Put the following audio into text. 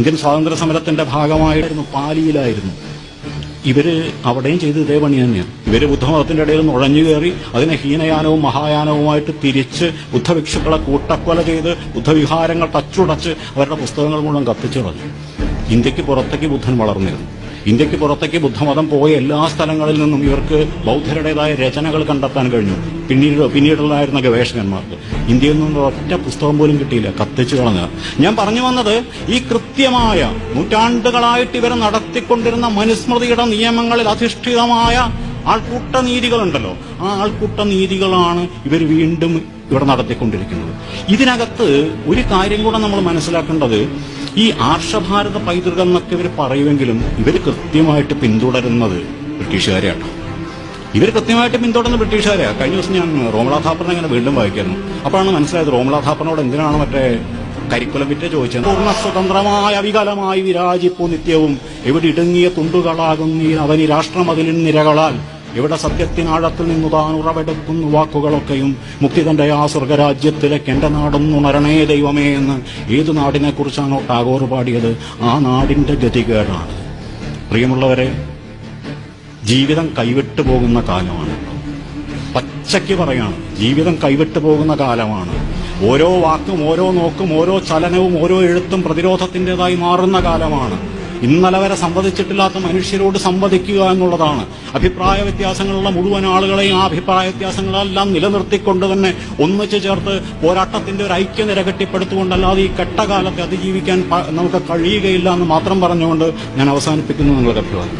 Indian സ്വാതന്ത്ര്യ സമരത്തിന്റെ ഭാഗമായിരുന്നു പാലിയിലായിരുന്നു. ഇവര് അവിടെയും ചെയ്ത് ഇതേ പണി തന്നെയാണ്. ഇവര് ബുദ്ധമതത്തിന്റെ ഇടയിൽ നുഴഞ്ഞു കയറി അതിനെ ഹീനയാനവും മഹായാനവുമായിട്ട് തിരിച്ച് ബുദ്ധഭിക്ഷുക്കളെ കൂട്ടക്കൊല ചെയ്ത് ബുദ്ധവിഹാരങ്ങൾ തച്ചുടച്ച് അവരുടെ പുസ്തകങ്ങൾ മുഴുവൻ കത്തിച്ചു കളഞ്ഞു. ഇന്ത്യക്ക് പുറത്തേക്ക് ബുദ്ധൻ വളർന്നിരുന്നു. ഇന്ത്യക്ക് പുറത്തേക്ക് ബുദ്ധമതം പോയ എല്ലാ സ്ഥലങ്ങളിൽ നിന്നും ഇവർക്ക് ബൗദ്ധരുടേതായ രചനകൾ കണ്ടെത്താൻ കഴിഞ്ഞു. പിന്നീടുള്ളായിരുന്ന ഗവേഷകന്മാർക്ക് ഇന്ത്യയിൽ നിന്നും ഒറ്റ പുസ്തകം പോലും കിട്ടിയില്ല, കത്തിച്ചു കളഞ്ഞത്. ഞാൻ പറഞ്ഞു വന്നത്, ഈ കൃത്യമായ നൂറ്റാണ്ടുകളായിട്ട് ഇവർ നടത്തിക്കൊണ്ടിരുന്ന മനുസ്മൃതിയുടെ നിയമങ്ങളിൽ അധിഷ്ഠിതമായ ആൾക്കൂട്ട നീതികളുണ്ടല്ലോ, ആ ആൾക്കൂട്ട നീതികളാണ് ഇവർ വീണ്ടും ഇവിടെ നടത്തിക്കൊണ്ടിരിക്കുന്നത്. ഇതിനകത്ത് ഒരു കാര്യം കൂടെ നമ്മൾ മനസ്സിലാക്കേണ്ടത്, ഈ ആർഷഭാരത പൈതൃകം എന്നൊക്കെ ഇവർ പറയുമെങ്കിലും ഇവർ കൃത്യമായിട്ട് പിന്തുടരുന്നത് ബ്രിട്ടീഷുകാരെയാണ്. ഇവർ കൃത്യമായിട്ട് പിന്തുടരുന്ന ബ്രിട്ടീഷുകാരെയാണ്. കഴിഞ്ഞ ദിവസം ഞാൻ റോമള ഥാപ്പറിനെ ഇങ്ങനെ വീണ്ടും വായിക്കായിരുന്നു. അപ്പോഴാണ് മനസ്സിലായത് റോമള ഥാപ്പറിനോട് എന്തിനാണ് മറ്റേ കരിക്കുലം വിറ്റ് ചോദിച്ചത്. പൂർണ്ണ സ്വതന്ത്രമായ അവികലമായി വിരാജിപ്പു നിത്യവും എവിടെ ഇടുങ്ങിയ തുണ്ടുകളാകുന്നീ അവനി രാഷ്ട്രമതിലിൻ നിരകളാൽ എവിടെ സത്യത്തിനാഴത്തിൽ നിന്നു താൻ ഉറവെടുക്കുന്നു വാക്കുകളൊക്കെയും മുക്തിതന്റെ ആ സ്വർഗരാജ്യത്തിലേക്ക് എന്റെ നാടൊന്നുണരണേ ദൈവമേ എന്ന് ഏതു നാടിനെ കുറിച്ചാണോ ടാഗോർ പാടിയത്, ആ നാടിന്റെ ഗതികേടാണ്. പ്രിയമുള്ളവരെ, ജീവിതം കൈവിട്ടു പോകുന്ന കാലമാണ്. പച്ചയ്ക്ക് പറയാണ്, ജീവിതം കൈവിട്ടു പോകുന്ന കാലമാണ്. ഓരോ വാക്കും ഓരോ നോക്കും ഓരോ ചലനവും ഓരോ എഴുത്തും പ്രതിരോധത്തിൻ്റെതായി മാറുന്ന കാലമാണ്. ഇന്നലെ വരെ സംവദിച്ചിട്ടില്ലാത്ത മനുഷ്യരോട് സംവദിക്കുക എന്നുള്ളതാണ്. അഭിപ്രായ വ്യത്യാസങ്ങളുള്ള മുഴുവൻ ആളുകളെയും ആ അഭിപ്രായ വ്യത്യാസങ്ങളെല്ലാം നിലനിർത്തിക്കൊണ്ട് തന്നെ ഒന്നിച്ചു ചേർത്ത് പോരാട്ടത്തിന്റെ ഒരു ഐക്യനിര കെട്ടിപ്പടുത്തുകൊണ്ടല്ലാതെ ഈ കെട്ടകാലത്തെ അതിജീവിക്കാൻ നമുക്ക് കഴിയുകയില്ല എന്ന് മാത്രം പറഞ്ഞുകൊണ്ട് ഞാൻ അവസാനിപ്പിക്കുന്നു. നിങ്ങൾക്ക് അഭിപ്രായം.